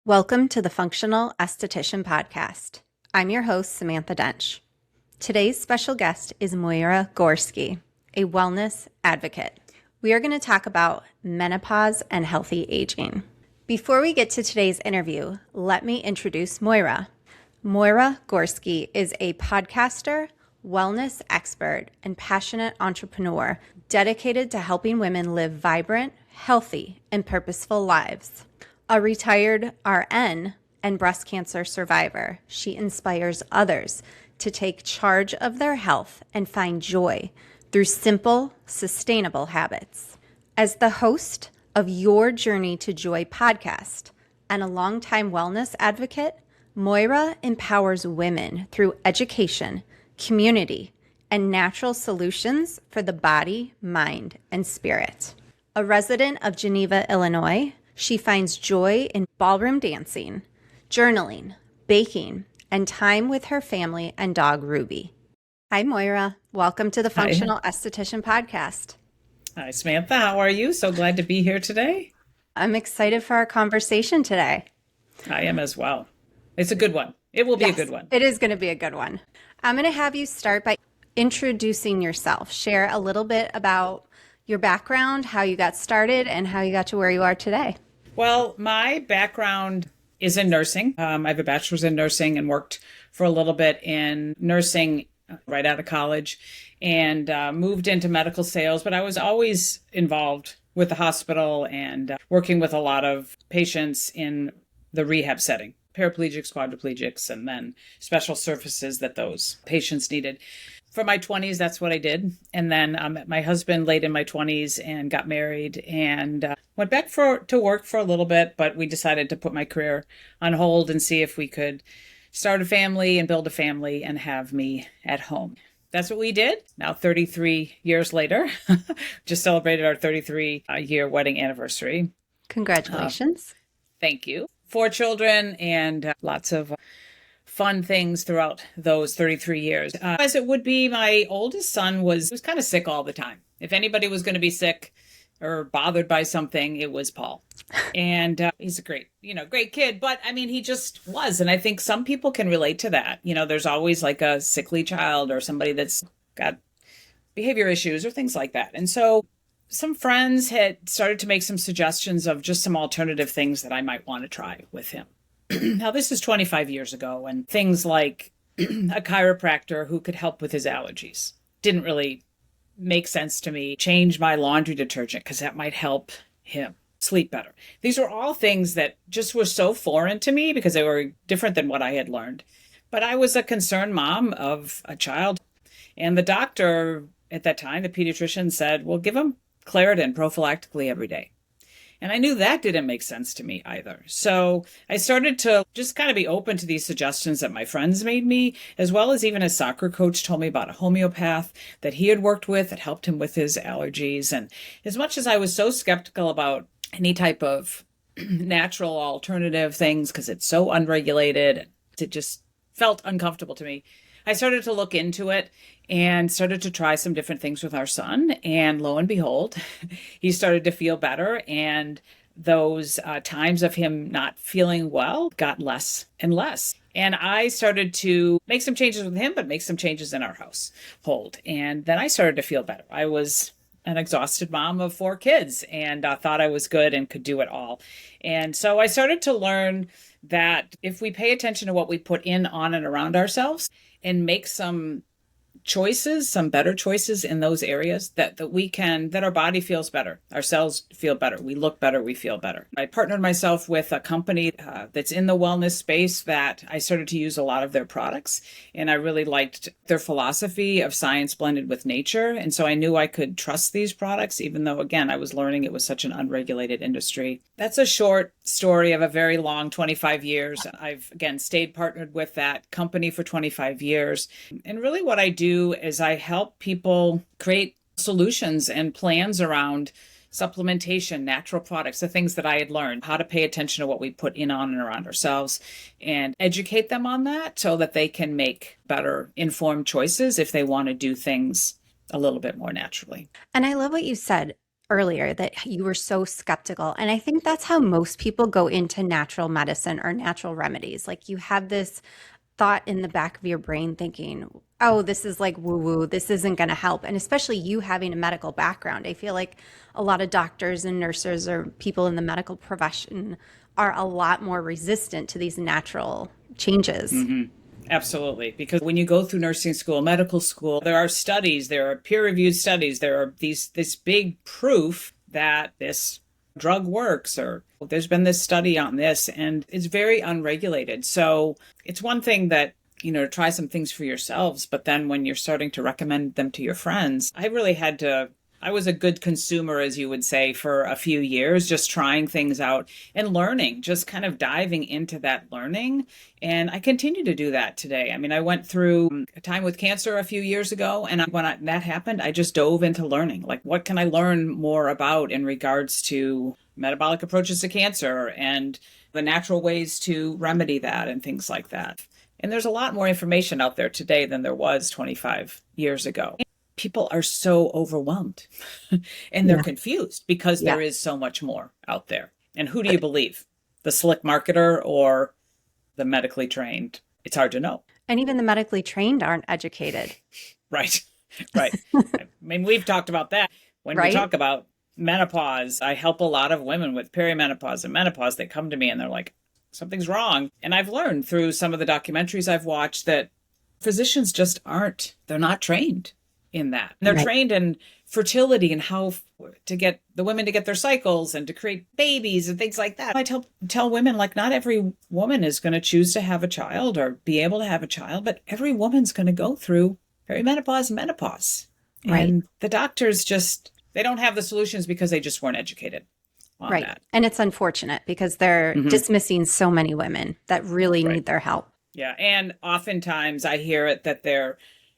Welcome to the Functional Esthetician Podcast. I'm your host, Samantha Dench. Today's special guest is Moyra Gorski, a wellness advocate. We are going to talk about menopause and healthy aging. Before we get to today's interview, let me introduce Moyra. Moyra Gorski is a podcaster, wellness expert, and passionate entrepreneur dedicated to helping women live vibrant, healthy, and purposeful lives. A retired RN and breast cancer survivor, she inspires others to take charge of their health and find joy through simple, sustainable habits. As the host of Your Journey to Joy podcast and a longtime wellness advocate, Moyra empowers women through education, community, and natural solutions for the body, mind, and spirit. A resident of Geneva, Illinois, she finds joy in ballroom dancing, journaling, baking, and time with her family and dog, Ruby. Hi, Moyra. Welcome to the Functional Esthetician Podcast. Hi, Samantha. How are you? So glad to be here today. I'm excited for our conversation today. I am as well. It's a good one. It will be a good one. It is going to be a good one. I'm going to have you start by introducing yourself. Share a little bit about your background, how you got started, and how you got to where you are today. Well, my background is in nursing. I have a bachelor's in nursing and worked for a little bit in nursing right out of college and moved into medical sales. But I was always involved with the hospital and working with a lot of patients in the rehab setting, paraplegics, quadriplegics, and then special services that those patients needed. For my 20s, that's what I did. And then I met my husband late in my 20s and got married and went back to work for a little bit, but we decided to put my career on hold and see if we could start a family and build a family and have me at home. That's what we did. Now, 33 years later, just celebrated our 33-year wedding anniversary. Congratulations. Thank you. 4 children and lots of fun things throughout those 33 years. As it would be, my oldest son was kind of sick all the time. If anybody was going to be sick or bothered by something, it was Paul. And he's a great kid. But I mean, he just was. And I think some people can relate to that. You know, there's always like a sickly child or somebody that's got behavior issues or things like that. And so some friends had started to make some suggestions of just some alternative things that I might want to try with him. Now, this is 25 years ago, and things like a chiropractor who could help with his allergies didn't really make sense to me. Change my laundry detergent because that might help him sleep better. These were all things that just were so foreign to me because they were different than what I had learned. But I was a concerned mom of a child, and the doctor at that time, the pediatrician, said, well, give him Claritin prophylactically every day. And I knew that didn't make sense to me either. So I started to just kind of be open to these suggestions that my friends made me, as well as even a soccer coach told me about a homeopath that he had worked with that helped him with his allergies. And as much as I was so skeptical about any type of natural alternative things, because it's so unregulated, it just felt uncomfortable to me. I started to look into it and started to try some different things with our son. And lo and behold, he started to feel better. And those times of him not feeling well got less and less. And I started to make some changes with him, but make some changes in our household. And then I started to feel better. I was an exhausted mom of 4 kids and thought I was good and could do it all. And so I started to learn that if we pay attention to what we put in, on, and around ourselves and make some choices, some better choices in those areas that our body feels better, our cells feel better, we look better, we feel better. I partnered myself with a company that's in the wellness space that I started to use a lot of their products, and I really liked their philosophy of science blended with nature. And so I knew I could trust these products, even though, again, I was learning it was such an unregulated industry. That's a short story of a very long 25 years. I've, again, stayed partnered with that company for 25 years. And really what I do is I help people create solutions and plans around supplementation, natural products, the things that I had learned, how to pay attention to what we put in, on, and around ourselves, and educate them on that so that they can make better informed choices if they want to do things a little bit more naturally. And I love what you said. earlier that you were so skeptical. And I think that's how most people go into natural medicine or natural remedies. Like you have this thought in the back of your brain thinking, oh, this is like woo woo, this isn't going to help. And especially you having a medical background, I feel like a lot of doctors and nurses or people in the medical profession are a lot more resistant to these natural changes. Absolutely. Because when you go through nursing school, medical school, there are studies, there are peer-reviewed studies, there are this big proof that this drug works, or there's been this study on this, and it's very unregulated. So it's one thing that, to try some things for yourselves, but then when you're starting to recommend them to your friends, I was a good consumer, as you would say, for a few years, just trying things out and learning, just kind of diving into that learning. And I continue to do that today. I mean, I went through a time with cancer a few years ago, and when that happened, I just dove into learning. Like, what can I learn more about in regards to metabolic approaches to cancer and the natural ways to remedy that and things like that? And there's a lot more information out there today than there was 25 years ago. People are so overwhelmed and they're confused because there is so much more out there. And who do you believe? The slick marketer or the medically trained? It's hard to know. And even the medically trained aren't educated. Right. I mean, we've talked about that. When we talk about menopause, I help a lot of women with perimenopause and menopause. They come to me and they're like, something's wrong. And I've learned through some of the documentaries I've watched that physicians just they're not trained in that. And they're trained in fertility and how to get the women to get their cycles and to create babies and things like that. I tell women, like, not every woman is going to choose to have a child or be able to have a child, but every woman's going to go through perimenopause and menopause. And the doctors they don't have the solutions because they just weren't educated on that. And it's unfortunate because they're dismissing so many women that really need their help. Yeah. And oftentimes I hear it that they're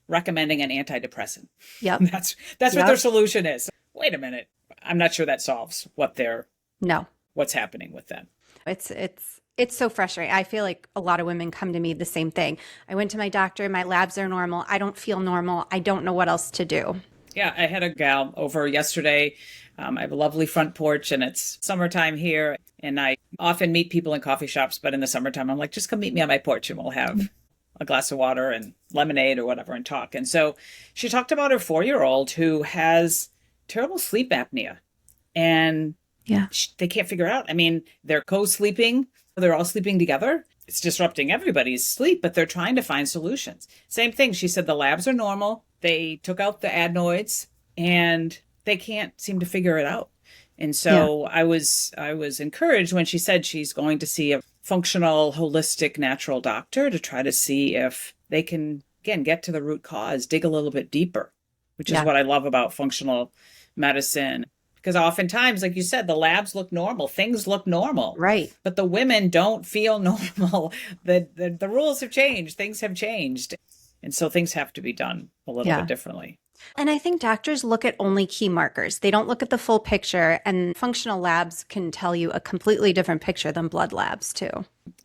recommending an antidepressant. Yep. That's what their solution is. Wait a minute. I'm not sure that solves what's happening with them. It's so frustrating. I feel like a lot of women come to me the same thing. I went to my doctor, my labs are normal. I don't feel normal. I don't know what else to do. Yeah, I had a gal over yesterday. I have a lovely front porch and it's summertime here. And I often meet people in coffee shops, but in the summertime, I'm like, just come meet me on my porch and we'll have a glass of water and lemonade or whatever and talk. And so she talked about her 4-year-old who has terrible sleep apnea and they can't figure out. I mean, they're co-sleeping. They're all sleeping together. It's disrupting everybody's sleep, but they're trying to find solutions. Same thing. She said the labs are normal. They took out the adenoids and they can't seem to figure it out. And so I was encouraged when she said she's going to see a functional, holistic, natural doctor to try to see if they can, again, get to the root cause, dig a little bit deeper, which is what I love about functional medicine. Because oftentimes, like you said, the labs look normal, things look normal. Right. But the women don't feel normal. The rules have changed, things have changed. And so things have to be done a little bit differently. And I think doctors look at only key markers. They don't look at the full picture, and functional labs can tell you a completely different picture than blood labs too.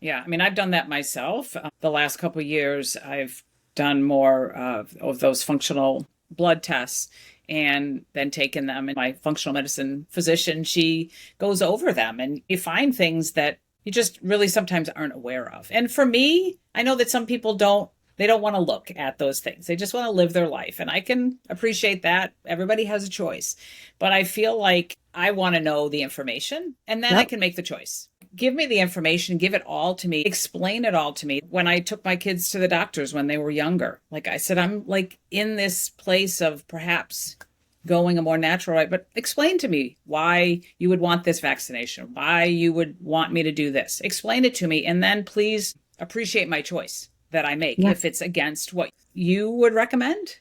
Yeah, I mean, I've done that myself. The last couple of years, I've done more of those functional blood tests and then taken them. And my functional medicine physician, she goes over them and you find things that you just really sometimes aren't aware of. And for me, I know that some people don't want to look at those things. They just want to live their life. And I can appreciate that. Everybody has a choice. But I feel like I want to know the information and then I can make the choice. Give me the information, give it all to me, explain it all to me. When I took my kids to the doctors when they were younger, like I said, I'm like in this place of perhaps going a more natural way, but explain to me why you would want this vaccination, why you would want me to do this. Explain it to me. And then please appreciate my choice that I make if it's against what you would recommend.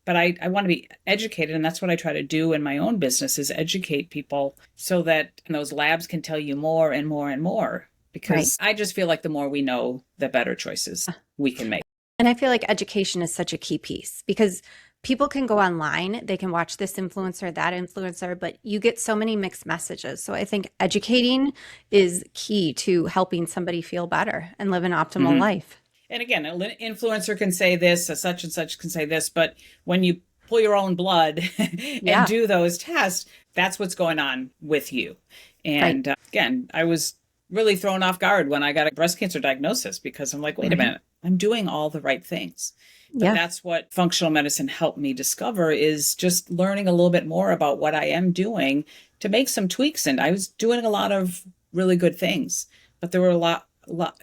But I want to be educated, and that's what I try to do in my own business is educate people so that those labs can tell you more and more and more. Because I just feel like the more we know, the better choices we can make. And I feel like education is such a key piece because people can go online, they can watch this influencer, that influencer, but you get so many mixed messages. So I think educating is key to helping somebody feel better and live an optimal life. And again, an influencer can say this, a such and such can say this, but when you pull your own blood and do those tests, that's what's going on with you. And again, I was really thrown off guard when I got a breast cancer diagnosis, because I'm like, wait a minute, I'm doing all the right things. But that's what functional medicine helped me discover, is just learning a little bit more about what I am doing to make some tweaks. And I was doing a lot of really good things, but there were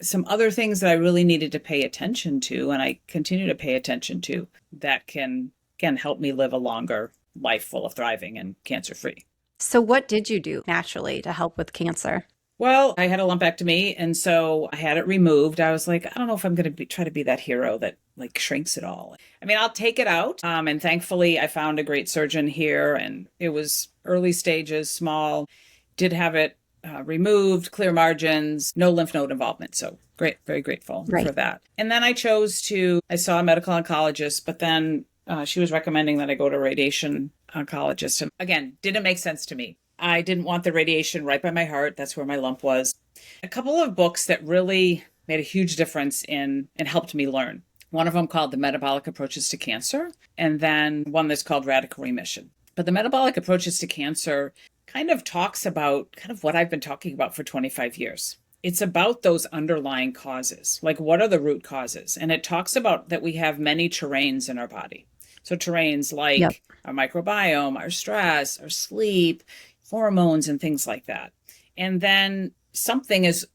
some other things that I really needed to pay attention to, and I continue to pay attention to, that can help me live a longer life full of thriving and cancer-free. So what did you do naturally to help with cancer? Well, I had a lumpectomy, and so I had it removed. I was like, I don't know if I'm going to try to be that hero that like shrinks it all. I mean, I'll take it out. And thankfully, I found a great surgeon here, and it was early stages, small, did have it removed, clear margins, no lymph node involvement. So great, very grateful for that. And then I saw a medical oncologist, but then she was recommending that I go to a radiation oncologist. And again, didn't make sense to me. I didn't want the radiation right by my heart. That's where my lump was. A couple of books that really made a huge difference and helped me learn. One of them called The Metabolic Approaches to Cancer, and then one that's called Radical Remission. But The Metabolic Approaches to Cancer kind of talks about kind of what I've been talking about for 25 years. It's about those underlying causes, like what are the root causes? And it talks about that we have many terrains in our body. So terrains like our microbiome, our stress, our sleep, hormones, and things like that. And then something is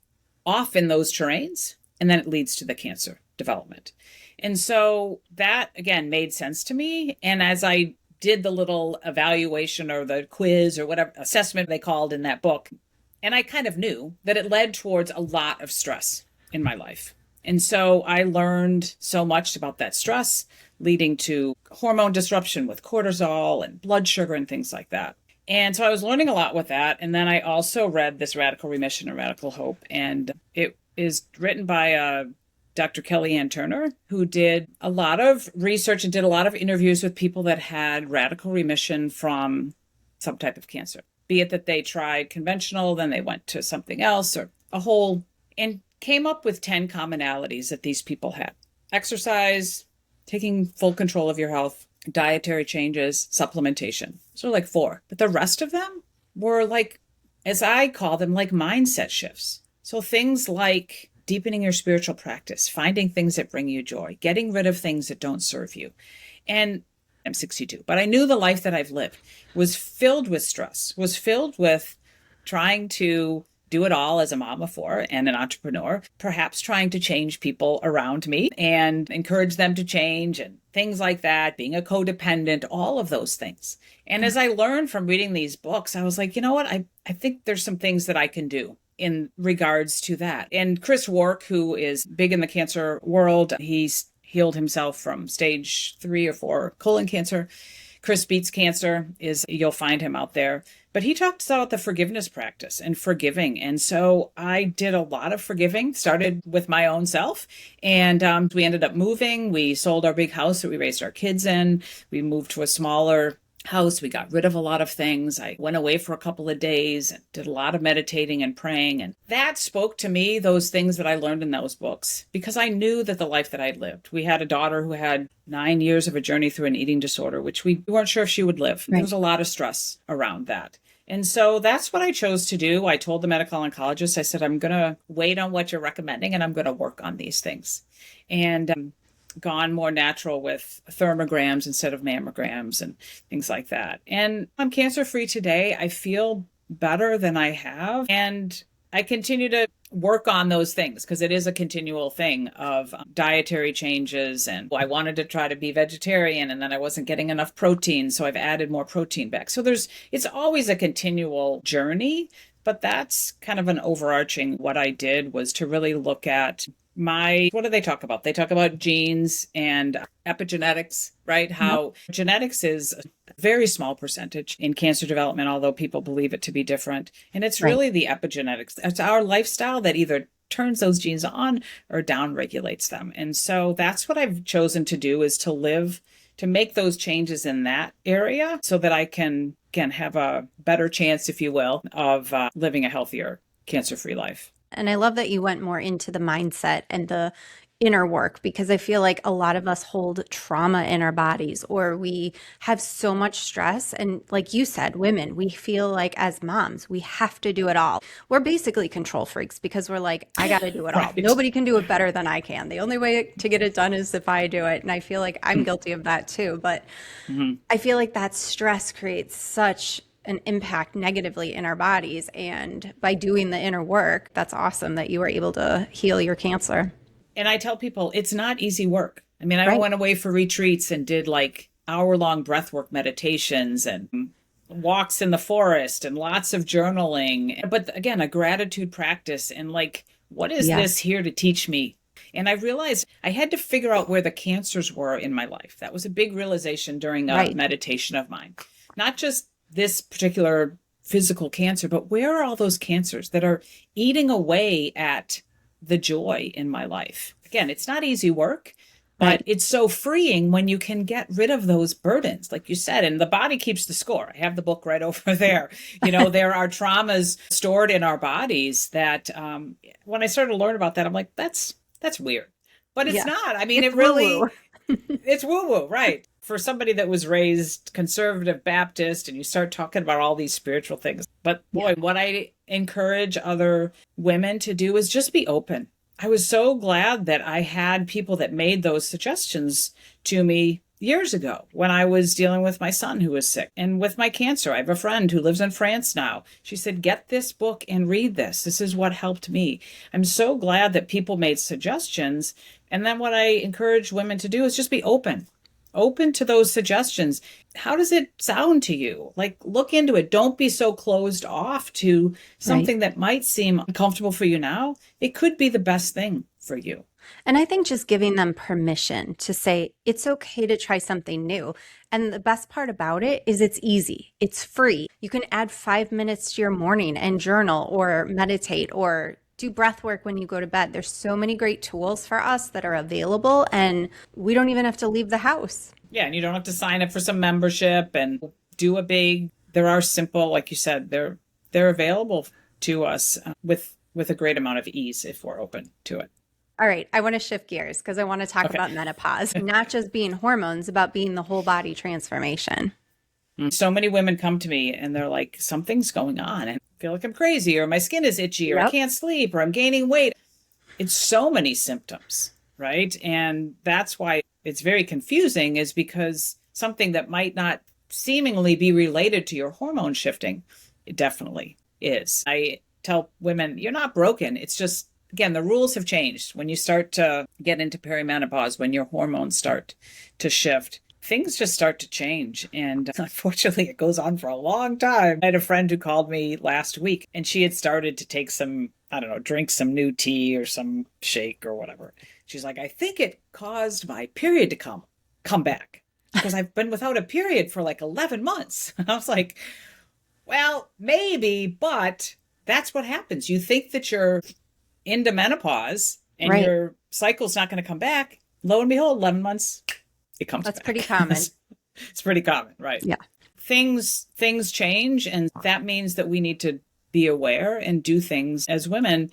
off in those terrains, and then it leads to the cancer development. And so that, again, made sense to me. And as I did the little evaluation or the quiz or whatever assessment they called in that book, and I kind of knew that it led towards a lot of stress in my life. And so I learned so much about that stress leading to hormone disruption with cortisol and blood sugar and things like that. And so I was learning a lot with that. And then I also read this Radical Remission and Radical Hope. And it is written by Dr. Kellyanne Turner, who did a lot of research and did a lot of interviews with people that had radical remission from some type of cancer, be it that they tried conventional, then they went to something else or a whole, and came up with 10 commonalities that these people had. Exercise, taking full control of your health, dietary changes, supplementation. So like 4. But the rest of them were like, as I call them, like mindset shifts. So things like deepening your spiritual practice, finding things that bring you joy, getting rid of things that don't serve you. And I'm 62, but I knew the life that I've lived was filled with stress, was filled with trying to do it all as a mom of 4 and an entrepreneur, perhaps trying to change people around me and encourage them to change and things like that, being a codependent, all of those things. And as I learned from reading these books, I was like, you know what? I think there's some things that I can do in regards to that. And Chris Wark, who is big in the cancer world, he's healed himself from stage 3 or 4 colon cancer. Chris Beats Cancer you'll find him out there. But he talked about the forgiveness practice and forgiving. And so I did a lot of forgiving, started with my own self. And we ended up moving. We sold our big house that we raised our kids in. We moved to a smaller house. We got rid of a lot of things. I went away for a couple of days and did a lot of meditating and praying. And that spoke to me, those things that I learned in those books, because I knew that the life that I'd lived. We had a daughter who had 9 years of a journey through an eating disorder, which we weren't sure if she would live. Right. There was a lot of stress around that. And so that's what I chose to do. I told the medical oncologist, I said, I'm going to wait on what you're recommending and I'm going to work on these things. And gone more natural with thermograms instead of mammograms and things like that. And I'm cancer-free today. I feel better than I have. And I continue to work on those things because it is a continual thing of dietary changes. And I wanted to try to be vegetarian and then I wasn't getting enough protein. So I've added more protein back. So it's always a continual journey, but that's kind of an overarching, what I did was to really look at what do they talk about? They talk about genes and epigenetics, right? How genetics is a very small percentage in cancer development, although people believe it to be different. And it's really the epigenetics. It's our lifestyle that either turns those genes on or down regulates them. And so that's what I've chosen to do, is to make those changes in that area so that I can have a better chance, if you will, of living a healthier cancer-free life. And I love that you went more into the mindset and the inner work, because I feel like a lot of us hold trauma in our bodies, or we have so much stress. And like you said, women, we feel like as moms, we have to do it all. We're basically control freaks because we're like, I got to do it all. Right. Nobody can do it better than I can. The only way to get it done is if I do it. And I feel like I'm guilty of that too. But Mm-hmm. I feel like that stress creates such an impact negatively in our bodies. And by doing the inner work, that's awesome that you were able to heal your cancer. And I tell people it's not easy work. I mean, I Right. went away for retreats and did like hour-long breathwork meditations and walks in the forest and lots of journaling. But again, a gratitude practice and like, what is this Yes. here to teach me? And I realized I had to figure out where the cancers were in my life. That was a big realization during a Right. meditation of mine. Not just this particular physical cancer, but where are all those cancers that are eating away at the joy in my life? Again, it's not easy work, but Right. it's so freeing when you can get rid of those burdens, like you said, and the body keeps the score. I have the book right over there. There are traumas stored in our bodies that when I started to learn about that, I'm like, that's weird. But it's Yeah. not. I mean, It's it really, woo-woo. it's woo-woo, right? For somebody that was raised conservative Baptist and you start talking about all these spiritual things. But boy, what I encourage other women to do is just be open. I was so glad that I had people that made those suggestions to me years ago when I was dealing with my son who was sick and with my cancer. I have a friend who lives in France now. She said, get this book and read this. This is what helped me. I'm so glad that people made suggestions. And then what I encourage women to do is just be open to those suggestions. How does it sound to you? Like, look into it. Don't be so closed off to something that might seem uncomfortable for you now. It could be the best thing for you. And I think just giving them permission to say, it's okay to try something new. And the best part about it is it's easy. It's free. You can add 5 minutes to your morning and journal or meditate or do breath work when you go to bed. There's so many great tools for us that are available, and we don't even have to leave the house. Yeah, and you don't have to sign up for some membership and do a big. There are simple, like you said, they're available to us with a great amount of ease if we're open to it. All right, I want to shift gears because I want to talk about menopause, not just being hormones, about being the whole body transformation. So many women come to me and they're like, something's going on and I feel like I'm crazy or my skin is itchy or I can't sleep or I'm gaining weight. It's so many symptoms, right? And that's why it's very confusing, is because something that might not seemingly be related to your hormone shifting, it definitely is. I tell women, you're not broken. It's just, again, the rules have changed. When you start to get into perimenopause, when your hormones start to shift, things just start to change. And unfortunately, it goes on for a long time. I had a friend who called me last week and she had started to take some, I don't know, drink some new tea or some shake or whatever. She's like, I think it caused my period to come back because I've been without a period for like 11 months. I was like, well, maybe, but that's what happens. You think that you're into menopause and your cycle's not going to come back. Lo and behold, 11 months, it comes That's back. pretty common. It's pretty common, right? Yeah. Things change, and that means that we need to be aware and do things as women.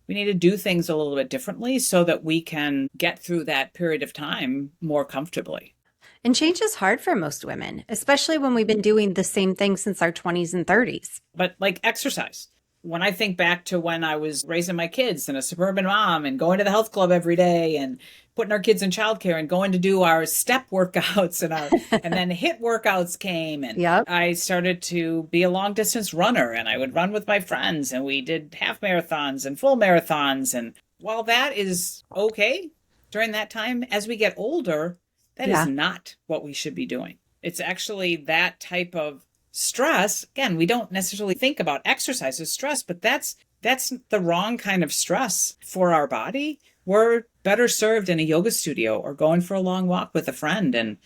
We need to do things a little bit differently so that we can get through that period of time more comfortably. And change is hard for most women, especially when we've been doing the same thing since our 20s and 30s. But like exercise. When I think back to when I was raising my kids and a suburban mom and going to the health club every day and putting our kids in childcare and going to do our step workouts and then HIIT workouts came and I started to be a long distance runner and I would run with my friends and we did half marathons and full marathons. And while that is okay during that time, as we get older, that is not what we should be doing. It's actually that type of stress. Again, we don't necessarily think about exercise as stress, but that's the wrong kind of stress for our body. We're better served in a yoga studio or going for a long walk with a friend and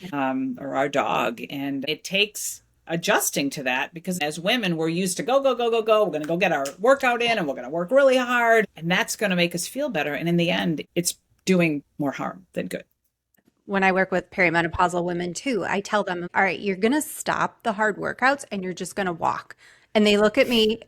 or our dog. And it takes adjusting to that because as women, we're used to go, go, go, go, go. We're going to go get our workout in and we're going to work really hard. And that's going to make us feel better. And in the end, it's doing more harm than good. When I work with perimenopausal women too, I tell them, all right, you're going to stop the hard workouts and you're just going to walk. And they look at me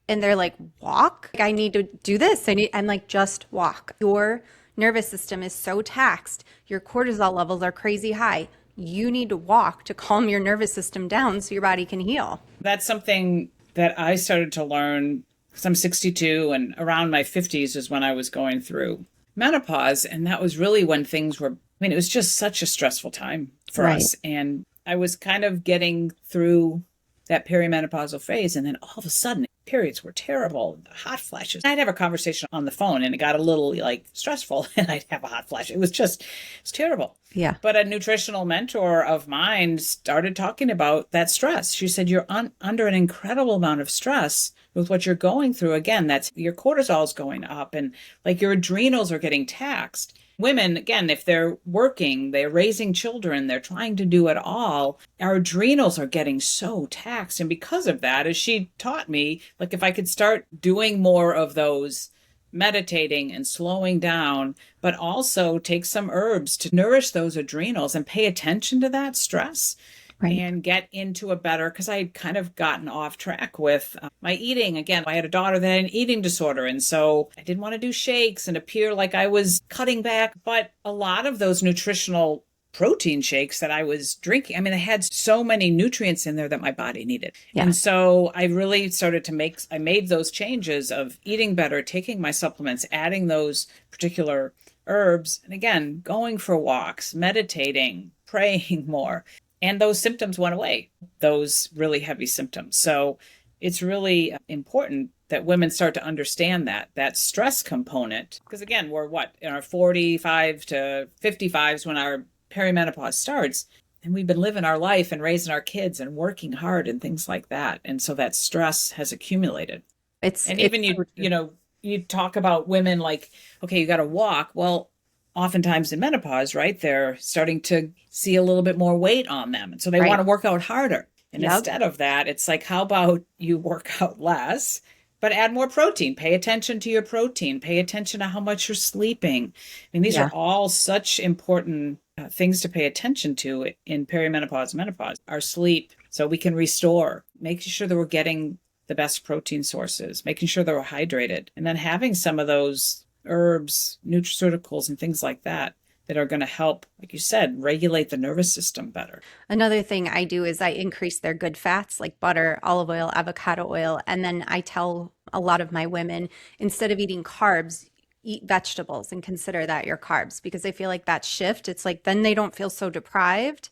and they're like, walk? I need to do this. I'm like, just walk. You're nervous system is so taxed, your cortisol levels are crazy high. You need to walk to calm your nervous system down so your body can heal. That's something that I started to learn because I'm 62, and around my 50s is when I was going through menopause. And that was really when things were, it was just such a stressful time for us. And I was kind of getting through that perimenopausal phase. And then all of a sudden, periods were terrible, hot flashes. I'd have a conversation on the phone and it got a little stressful and I'd have a hot flash. It's terrible. Yeah. But a nutritional mentor of mine started talking about that stress. She said, you're under an incredible amount of stress with what you're going through. Again, that's your cortisol is going up and your adrenals are getting taxed. Women, again, if they're working, they're raising children, they're trying to do it all, our adrenals are getting so taxed. And because of that, as she taught me, if I could start doing more of those meditating and slowing down, but also take some herbs to nourish those adrenals and pay attention to that stress. Right. And get into a better, because I had kind of gotten off track with my eating. Again, I had a daughter that had an eating disorder. And so I didn't want to do shakes and appear like I was cutting back. But a lot of those nutritional protein shakes that I was drinking, they had so many nutrients in there that my body needed. Yeah. And so I really started to I made those changes of eating better, taking my supplements, adding those particular herbs. And again, going for walks, meditating, praying more. And those symptoms went away, those really heavy symptoms. So it's really important that women start to understand that stress component. Because again, we're in our 45 to 55s when our perimenopause starts. And we've been living our life and raising our kids and working hard and things like that. And so that stress has accumulated. You talk about women okay, you got to walk. Well, oftentimes in menopause, right, they're starting to see a little bit more weight on them. And so they want to work out harder. And instead of that, it's how about you work out less, but add more protein? Pay attention to your protein. Pay attention to how much you're sleeping. These are all such important things to pay attention to in perimenopause, menopause. Our sleep, so we can restore, making sure that we're getting the best protein sources, making sure that we're hydrated, and then having some of those herbs, nutraceuticals, and things like that are going to help, like you said, regulate the nervous system better. Another thing I do is I increase their good fats like butter, olive oil, avocado oil. And then I tell a lot of my women, instead of eating carbs, eat vegetables and consider that your carbs, because I feel like that shift, it's then they don't feel so deprived,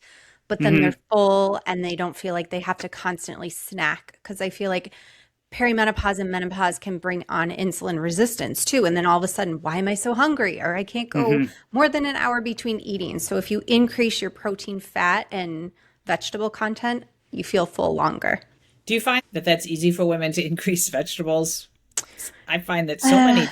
but then they're full and they don't feel like they have to constantly snack. Because I feel like perimenopause and menopause can bring on insulin resistance too. And then all of a sudden, why am I so hungry? Or I can't go more than an hour between eating. So if you increase your protein, fat, and vegetable content, you feel full longer. Do you find that that's easy for women to increase vegetables? I find that so many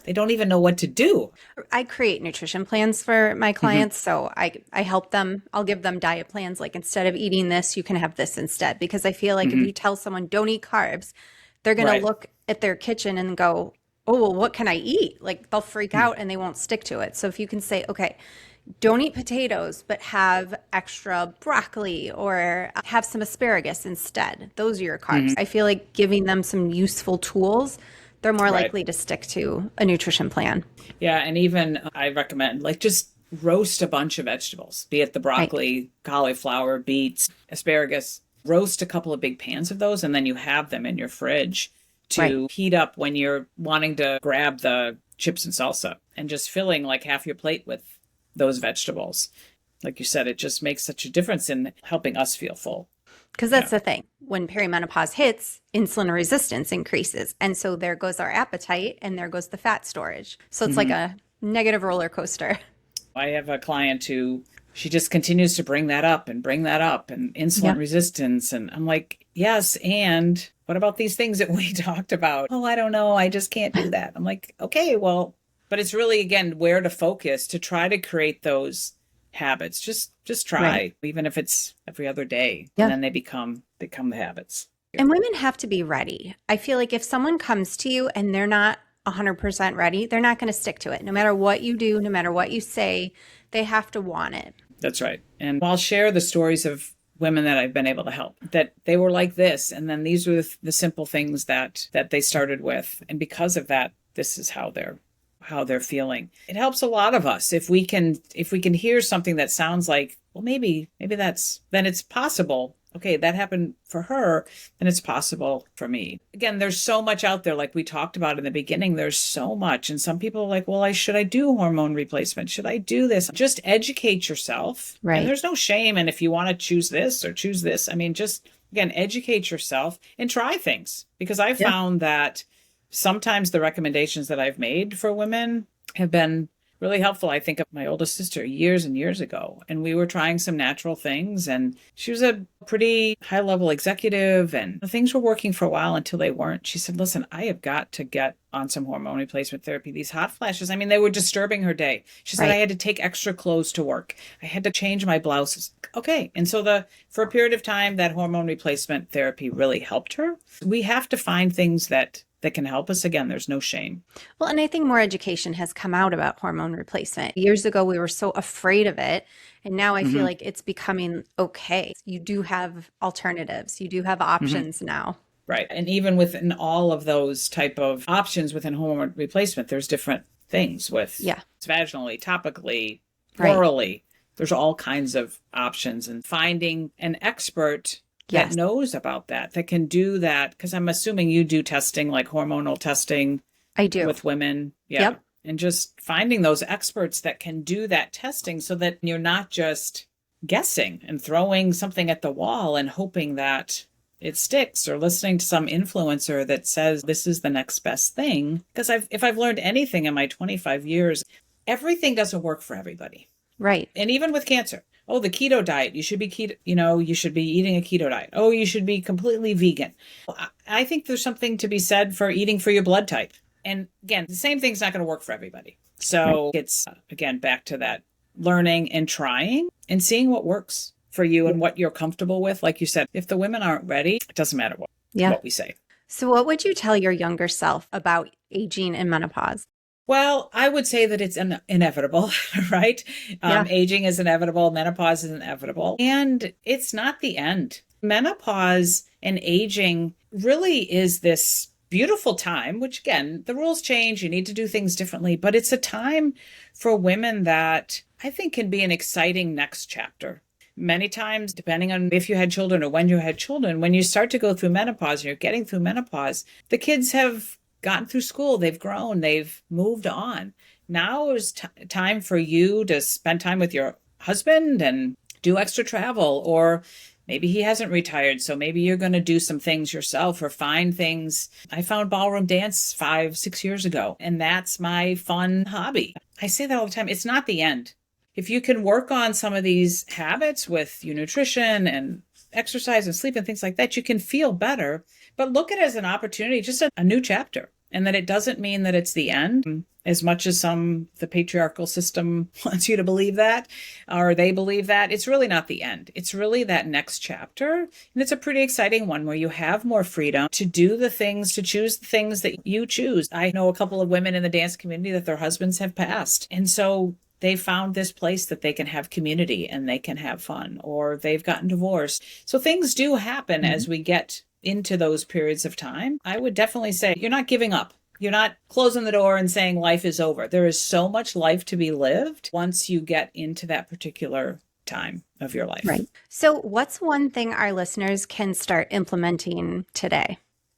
they don't even know what to do. I create nutrition plans for my clients. So I help them. I'll give them diet plans. Instead of eating this, you can have this instead. Because I feel if you tell someone don't eat carbs, they're going to look at their kitchen and go, oh, well, what can I eat? They'll freak out and they won't stick to it. So if you can say, okay, don't eat potatoes, but have extra broccoli or have some asparagus instead. Those are your carbs. I feel like giving them some useful tools, they're more likely to stick to a nutrition plan. Yeah. And even I recommend just roast a bunch of vegetables, be it the broccoli, cauliflower, beets, asparagus, roast a couple of big pans of those. And then you have them in your fridge to heat up when you're wanting to grab the chips and salsa, and just filling half your plate with those vegetables. Like you said, it just makes such a difference in helping us feel full. Because that's the thing. When perimenopause hits, insulin resistance increases. And so there goes our appetite and there goes the fat storage. So it's like a negative roller coaster. I have a client who, she just continues to bring that up and insulin resistance. And I'm like, yes. And what about these things that we talked about? Oh, I don't know. I just can't do that. I'm like, okay, well, but it's really, again, where to focus to try to create those habits. Just try, even if it's every other day, and then they become the habits. And women have to be ready. I feel like if someone comes to you and they're not 100% ready, they're not going to stick to it. No matter what you do, no matter what you say, they have to want it. That's right. And I'll share the stories of women that I've been able to help, that they were like this. And then these were the simple things that they started with. And because of that, this is how how they're feeling. It helps a lot of us if we can hear something that sounds like, well, maybe then it's possible. Okay, that happened for her, and it's possible for me. Again, there's so much out there, like we talked about in the beginning. There's so much. And some people are like, well, should I do hormone replacement? Should I do this? Just educate yourself. Right. And there's no shame. And if you want to choose this or choose this, I mean, just, again, educate yourself and try things. Because I found that sometimes the recommendations that I've made for women have been really helpful. I think of my oldest sister years and years ago, and we were trying some natural things, and she was a pretty high level executive, and things were working for a while until they weren't. She said, listen, I have got to get on some hormone replacement therapy. These hot flashes, I mean, they were disturbing her day. She said, I had to take extra clothes to work. I had to change my blouses. Okay. And so for a period of time, that hormone replacement therapy really helped her. We have to find things that can help us. Again, there's no shame. Well, and I think more education has come out about hormone replacement. Years ago, we were so afraid of it. And now I feel like it's becoming okay. You do have alternatives. You do have options now. Right. And even within all of those type of options within hormone replacement, there's different things with vaginally, topically, orally. There's all kinds of options, and finding an expert that knows about that can do that. Because I'm assuming you do testing, like hormonal testing. I do. With women. Yeah. Yep. And just finding those experts that can do that testing so that you're not just guessing and throwing something at the wall and hoping that it sticks, or listening to some influencer that says this is the next best thing. Because if I've learned anything in my 25 years, everything doesn't work for everybody. Right. And even with cancer. Oh, the keto diet, you should be keto, you should be eating a keto diet. Oh, you should be completely vegan. I think there's something to be said for eating for your blood type. And again, the same thing's not going to work for everybody. So it's, again, back to that learning and trying and seeing what works for you and what you're comfortable with. Like you said, if the women aren't ready, it doesn't matter what we say. So what would you tell your younger self about aging and menopause? Well, I would say that it's inevitable, right? Aging is inevitable. Menopause is inevitable. And it's not the end. Menopause and aging really is this beautiful time, which again, the rules change. You need to do things differently. But it's a time for women that I think can be an exciting next chapter. Many times, depending on if you had children or when you had children, when you start to go through menopause and you're getting through menopause, the kids have gotten through school, they've grown, they've moved on. Now is time for you to spend time with your husband and do extra travel, or maybe he hasn't retired, so maybe you're going to do some things yourself or find things. I found ballroom dance 5-6 years ago, and that's my fun hobby. I say that all the time. It's not the end. If you can work on some of these habits with your nutrition and exercise and sleep and things like that, you can feel better. But look at it as an opportunity, just a new chapter. And that it doesn't mean that it's the end, as much as the patriarchal system wants you to believe that, or they believe that. It's really not the end. It's really that next chapter. And it's a pretty exciting one where you have more freedom to do the things, to choose the things that you choose. I know a couple of women in the dance community that their husbands have passed. And so they found this place that they can have community and they can have fun, or they've gotten divorced. So things do happen as we get into those periods of time. I would definitely say you're not giving up. You're not closing the door and saying life is over. There is so much life to be lived once you get into that particular time of your life. Right. So what's one thing our listeners can start implementing today?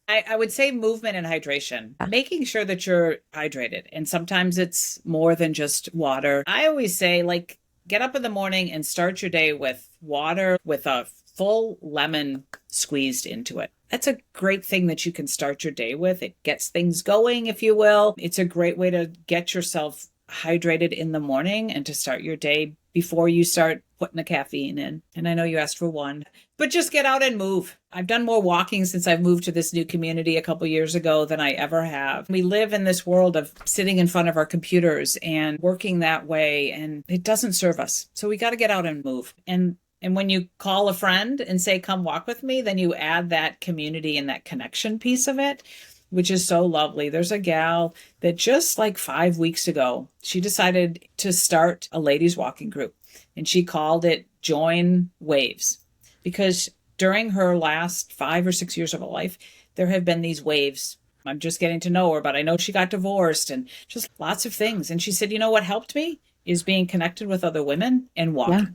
I would say movement and hydration, making sure that you're hydrated. And sometimes it's more than just water. I always say, like, get up in the morning and start your day with water with a full lemon squeezed into it. That's a great thing that you can start your day with. It gets things going, if you will. It's a great way to get yourself hydrated in the morning and to start your day before you start putting the caffeine in. And I know you asked for one, but just get out and move. I've done more walking since I've moved to this new community a couple years ago than I ever have. We live in this world of sitting in front of our computers and working that way, and it doesn't serve us. So we got to get out and move. And when you call a friend and say, come walk with me, then you add that community and that connection piece of it, which is so lovely. There's a gal that just like 5 weeks ago, she decided to start a ladies walking group, and she called it Join Waves, because during her last 5 or 6 years of her life, there have been these waves I'm just getting to know her, but I know she got divorced and just lots of things. And she said, you know what helped me is being connected with other women and walking. Yeah.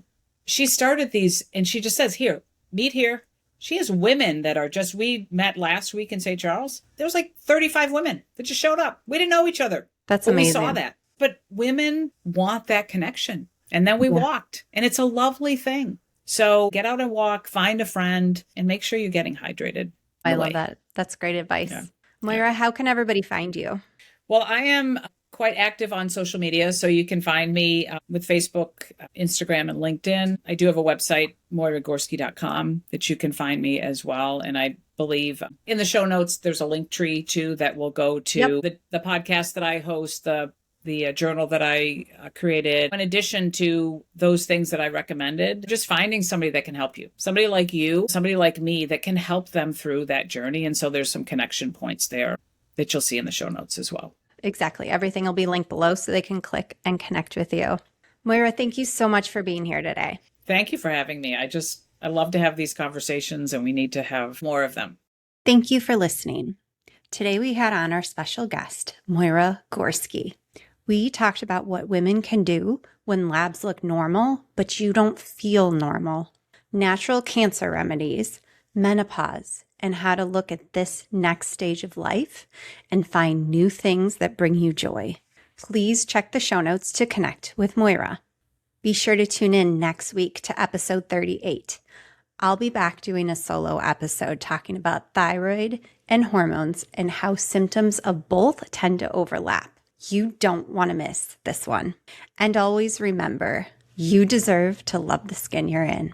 She started these and she just says, here, meet here. She has women that are just, we met last week in St. Charles. There was like 35 women that just showed up. We didn't know each other. That's amazing. We saw that. But women want that connection. And then we walked and it's a lovely thing. So get out and walk, find a friend, and make sure you're getting hydrated. I love that. That's great advice. Yeah. Moyra, how can everybody find you? Well, I am quite active on social media, so you can find me with Facebook, Instagram, and LinkedIn. I do have a website, moyragorski.com, that you can find me as well. And I believe in the show notes, there's a link tree too that will go to the podcast that I host, the journal that I created. In addition to those things that I recommended, just finding somebody that can help you, somebody like you, somebody like me that can help them through that journey. And so there's some connection points there that you'll see in the show notes as well. Exactly. Everything will be linked below so they can click and connect with you. Moyra, thank you so much for being here today. Thank you for having me. I love to have these conversations and we need to have more of them. Thank you for listening. Today we had on our special guest, Moyra Gorski. We talked about what women can do when labs look normal, but you don't feel normal, natural cancer remedies, menopause, and how to look at this next stage of life and find new things that bring you joy. Please check the show notes to connect with Moyra. Be sure to tune in next week to episode 38. I'll be back doing a solo episode talking about thyroid and hormones and how symptoms of both tend to overlap. You don't want to miss this one. And always remember, you deserve to love the skin you're in.